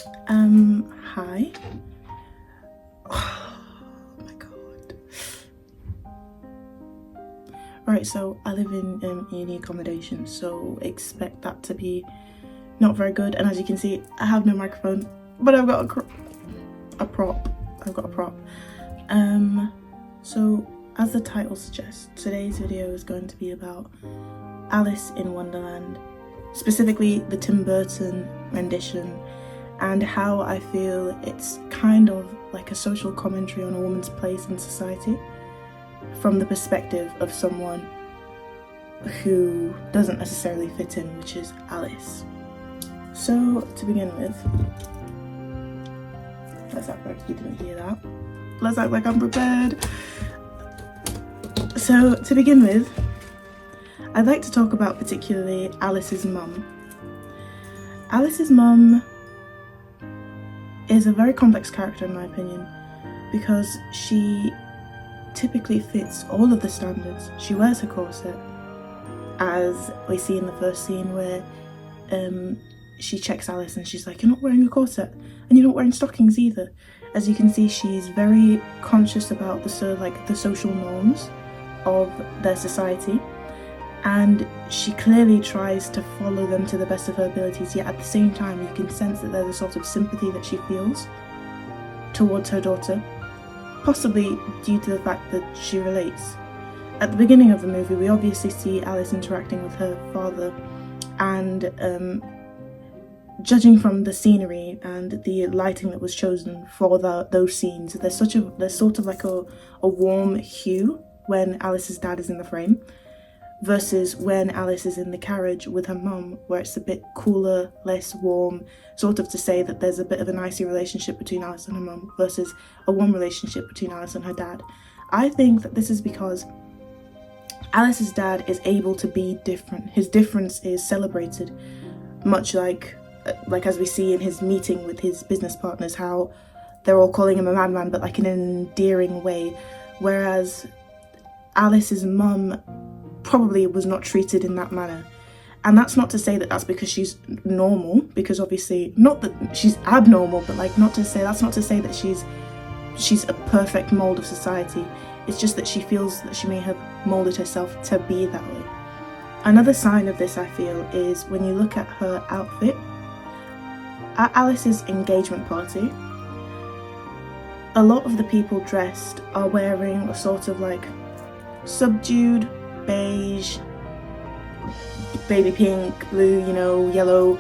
Hi. Oh my god. Alright, so I live in uni accommodation, so expect that to be not very good. And as you can see, I have no microphone, but I've got a prop. I've got a prop. So as the title suggests, today's video is going to be about Alice in Wonderland, specifically the Tim Burton rendition, and how I feel it's kind of like a social commentary on a woman's place in society from the perspective of someone who doesn't necessarily fit in, which is Alice. So to begin with, let's act like you didn't hear that. Let's act like I'm prepared. So to begin with, I'd like to talk about particularly Alice's mum. Alice's mum is a very complex character in my opinion, because she typically fits all of the standards. She wears her corset, as we see in the first scene where she checks Alice and she's like, "You're not wearing a corset and you're not wearing stockings either." As you can see, she's very conscious about the social norms of their society, and she clearly tries to follow them to the best of her abilities, yet at the same time you can sense that there's a sort of sympathy that she feels towards her daughter, possibly due to the fact that she relates. At the beginning of the movie, we obviously see Alice interacting with her father, and judging from the scenery and the lighting that was chosen for those scenes, there's sort of like a warm hue when Alice's dad is in the frame, versus when Alice is in the carriage with her mum, where it's a bit cooler, less warm, sort of to say that there's a bit of an icy relationship between Alice and her mum versus a warm relationship between Alice and her dad. I think that this is because Alice's dad is able to be different. His difference is celebrated, much like as we see in his meeting with his business partners, how they're all calling him a madman, but like in an endearing way, whereas Alice's mum probably was not treated in that manner. And that's not to say that that's because she's normal, because obviously, not that she's abnormal, but like that's not to say that she's a perfect mold of society. It's just that she feels that she may have molded herself to be that way. Another sign of this, I feel, is when you look at her outfit. At Alice's engagement party, a lot of the people dressed are wearing a sort of like subdued beige, baby pink, blue, yellow,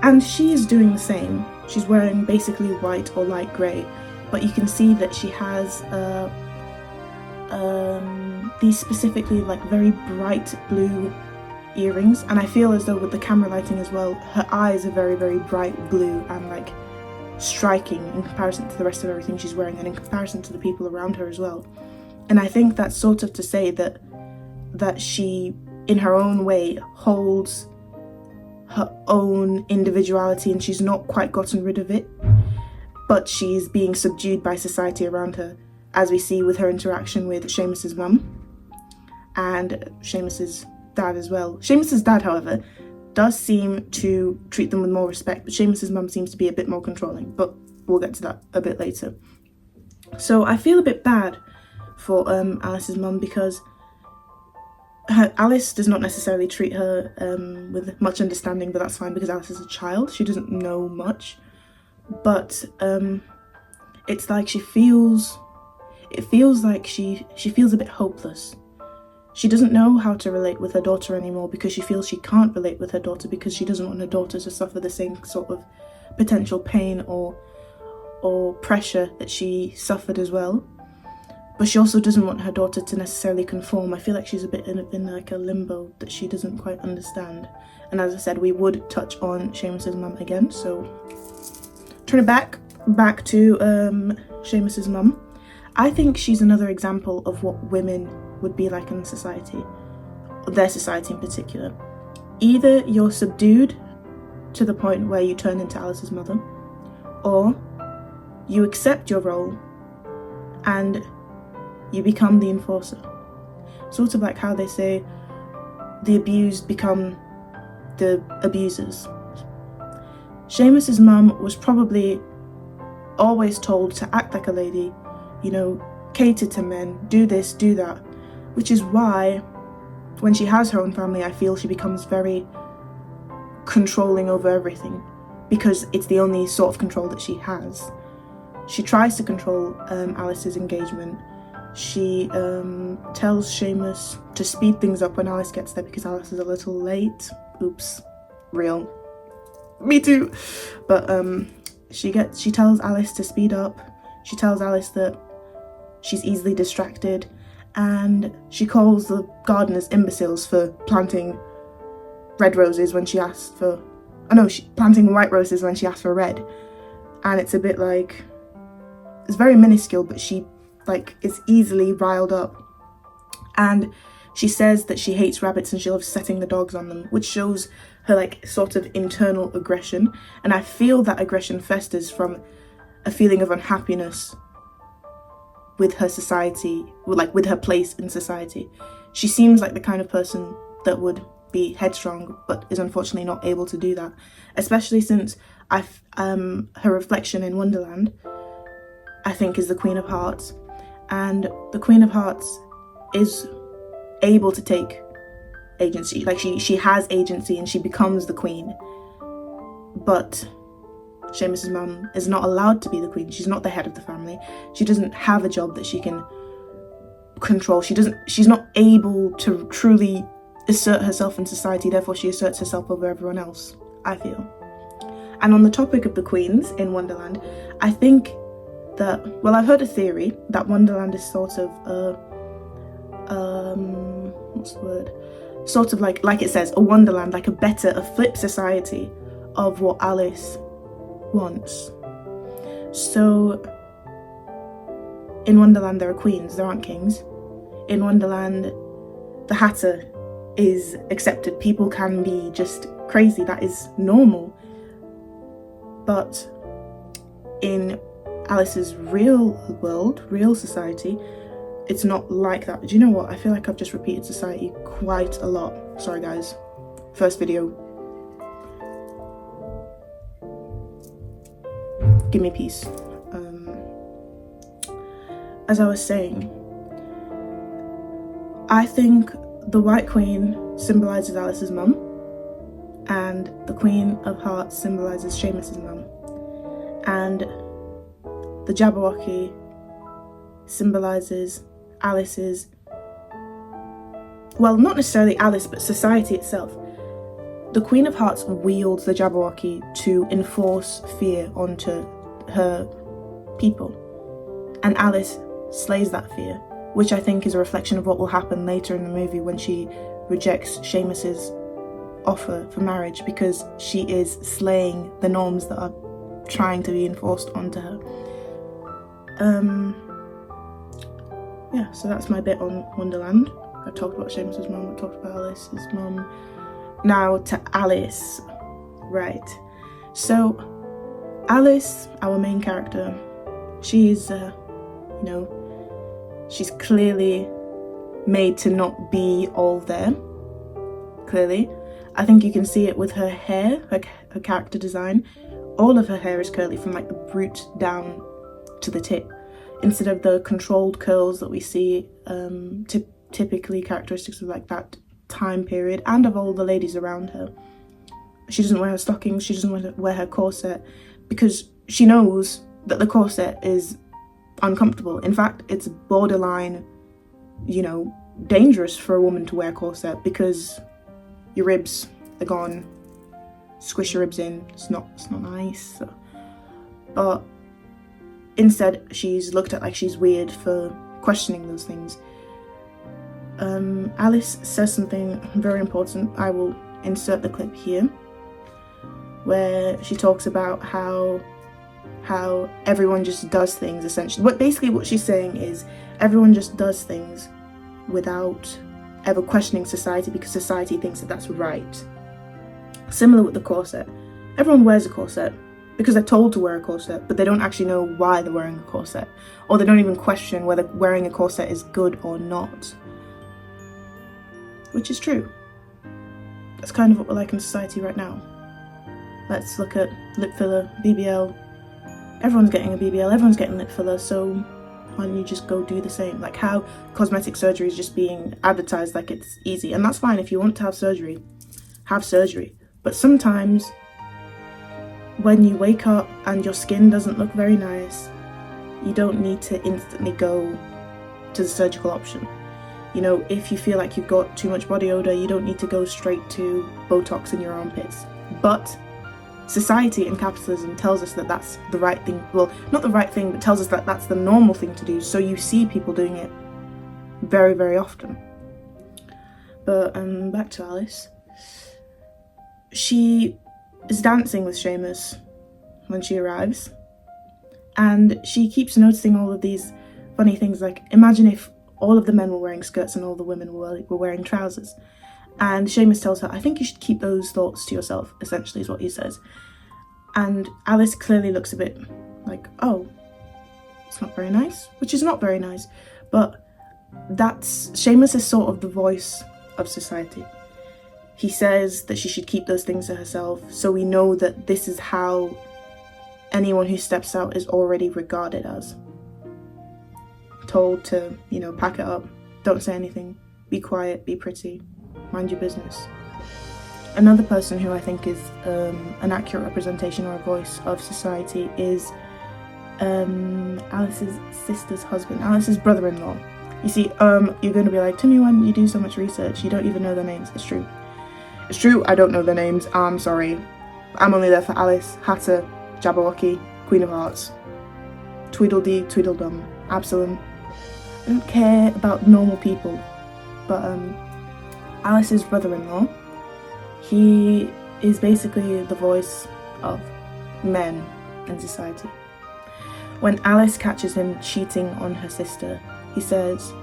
and she is doing the same. She's wearing basically white or light grey, but you can see that she has these specifically like very bright blue earrings, and I feel as though with the camera lighting as well, her eyes are very, very bright blue and like striking in comparison to the rest of everything she's wearing, and in comparison to the people around her as well. And I think that's sort of to say that she, in her own way, holds her own individuality, and she's not quite gotten rid of it, but she's being subdued by society around her, as we see with her interaction with Seamus's mum and Seamus's dad as well. Seamus's dad, however, does seem to treat them with more respect, but Seamus's mum seems to be a bit more controlling, but we'll get to that a bit later. So I feel a bit bad for Alice's mum, because Alice does not necessarily treat her with much understanding, but that's fine because Alice is a child. She doesn't know much, but it's like she feels a bit hopeless. She doesn't know how to relate with her daughter anymore, because she feels she can't relate with her daughter, because she doesn't want her daughter to suffer the same sort of potential pain or pressure that she suffered as well. But she also doesn't want her daughter to necessarily conform. I feel like she's a bit in like a limbo that she doesn't quite understand. And as I said, we would touch on Seamus's mum again, so turn it back to Seamus's mum. I think she's another example of what women would be like in society, their society in particular. Either you're subdued to the point where you turn into Alice's mother, or you accept your role and you become the enforcer. Sort of like how they say the abused become the abusers. Seamus's mum was probably always told to act like a lady, you know, cater to men, do this, do that, which is why when she has her own family, I feel she becomes very controlling over everything, because it's the only sort of control that she has. She tries to control Alice's engagement. She tells Seamus to speed things up when Alice gets there because Alice is a little late. Oops, real. Me too. But she tells Alice to speed up. She tells Alice that she's easily distracted, and she calls the gardeners imbeciles for planting red roses when she asked for, planting white roses when she asked for red. And it's a bit like, it's very minuscule, but she is easily riled up. And she says that she hates rabbits and she loves setting the dogs on them, which shows her sort of internal aggression. And I feel that aggression festers from a feeling of unhappiness with her society, with her place in society. She seems like the kind of person that would be headstrong, but is unfortunately not able to do that, especially since her reflection in Wonderland, I think, is the Queen of Hearts. And the Queen of Hearts is able to take agency, she has agency and she becomes the queen. But Seamus's mum is not allowed to be the queen. She's not the head of the family. She doesn't have a job that she can control. She's not able to truly assert herself in society, therefore she asserts herself over everyone else, I feel. And on the topic of the queens in Wonderland, I think that, I've heard a theory that Wonderland is sort of sort of like it says, a Wonderland, a flip society of what Alice wants. So in Wonderland there are queens, there aren't kings. In Wonderland the Hatter is accepted. People can be just crazy, that is normal. But in Alice's real world, real society, it's not like that. Do you know what? I feel like I've just repeated society quite a lot. Sorry guys. First video. Give me peace. As I was saying, I think the White Queen symbolises Alice's mum, and the Queen of Hearts symbolises Seamus's mum, and the Jabberwocky symbolises Alice's, not necessarily Alice, but society itself. The Queen of Hearts wields the Jabberwocky to enforce fear onto her people, and Alice slays that fear, which I think is a reflection of what will happen later in the movie when she rejects Seamus's offer for marriage, because she is slaying the norms that are trying to be enforced onto her. Yeah, so that's my bit on Wonderland. I talked about Seamus's mum, I talked about Alice's mum. Now to Alice. Right. So Alice, our main character, she's she's clearly made to not be all there. Clearly. I think you can see it with her hair, her character design. All of her hair is curly from the root down to the tip, instead of the controlled curls that we see typically characteristics of that time period and of all the ladies around her. She doesn't wear her stockings, she doesn't wear her corset, because she knows that the corset is uncomfortable. In fact, it's borderline, dangerous for a woman to wear a corset, because your ribs are gone, squish your ribs in, it's not nice. But instead she's looked at like she's weird for questioning those things. Alice says something very important. I will insert the clip here, where she talks about how everyone just does things, essentially. Basically what she's saying is everyone just does things without ever questioning society, because society thinks that that's right. Similar with the corset. Everyone wears a corset because they're told to wear a corset, but they don't actually know why they're wearing a corset, or they don't even question whether wearing a corset is good or not. Which is true. That's kind of what we're like in society right now. let's look at lip filler, BBL. Everyone's getting a BBL, everyone's getting lip filler, so why don't you just go do the same? Like how cosmetic surgery is just being advertised like it's easy. And that's fine, if you want to have surgery, have surgery. But sometimes when you wake up and your skin doesn't look very nice, you don't need to instantly go to the surgical option. You know, if you feel like you've got too much body odor, you don't need to go straight to Botox in your armpits. But society and capitalism tells us that that's the right thing. Well, not the right thing, but tells us that that's the normal thing to do. So you see people doing it very, very often. But back to Alice. She is dancing with Seamus when she arrives. And she keeps noticing all of these funny things, like imagine if all of the men were wearing skirts and all the women were wearing trousers. And Seamus tells her, I think you should keep those thoughts to yourself, essentially is what he says. And Alice clearly looks a bit like, oh, it's not very nice, which is not very nice. But Seamus is sort of the voice of society. He says that she should keep those things to herself, so we know that this is how anyone who steps out is already regarded as. Told to, you know, pack it up, don't say anything, be quiet, be pretty, mind your business. Another person who I think is an accurate representation or a voice of society is Alice's sister's husband, Alice's brother-in-law. You see, you're going to be like, Timmy, why didn't you do so much research? You don't even know their names. It's true. It's true, I don't know their names. I'm sorry. I'm only there for Alice, Hatter, Jabberwocky, Queen of Hearts, Tweedledee, Tweedledum, Absalom. I don't care about normal people, but Alice's brother-in-law, he is basically the voice of men in society. When Alice catches him cheating on her sister, he says,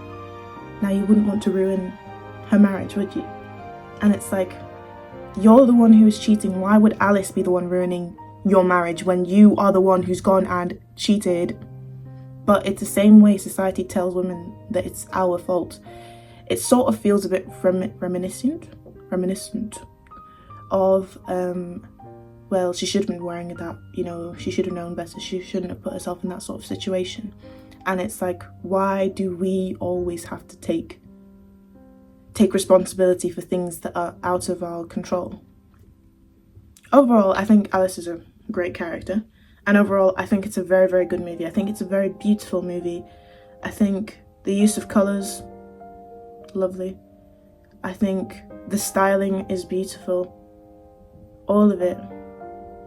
now you wouldn't want to ruin her marriage, would you? And it's like, you're the one who is cheating. Why would Alice be the one ruining your marriage when you are the one who's gone and cheated? But it's the same way society tells women that it's our fault. It sort of feels a bit reminiscent of, well, she should have been wearing that, you know, she should have known better, she shouldn't have put herself in that sort of situation. And it's like, why do we always have to take responsibility for things that are out of our control? Overall, I think Alice is a great character. And overall, I think it's a very, very good movie. I think it's a very beautiful movie. I think the use of colours, lovely. I think the styling is beautiful. All of it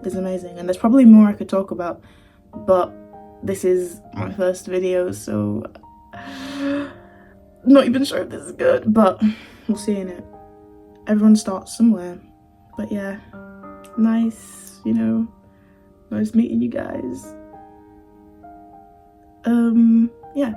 is amazing. And there's probably more I could talk about, but this is my first video, so not even sure if this is good, but we'll see in it. Everyone starts somewhere. But yeah, nice, you know, nice meeting you guys. Yeah.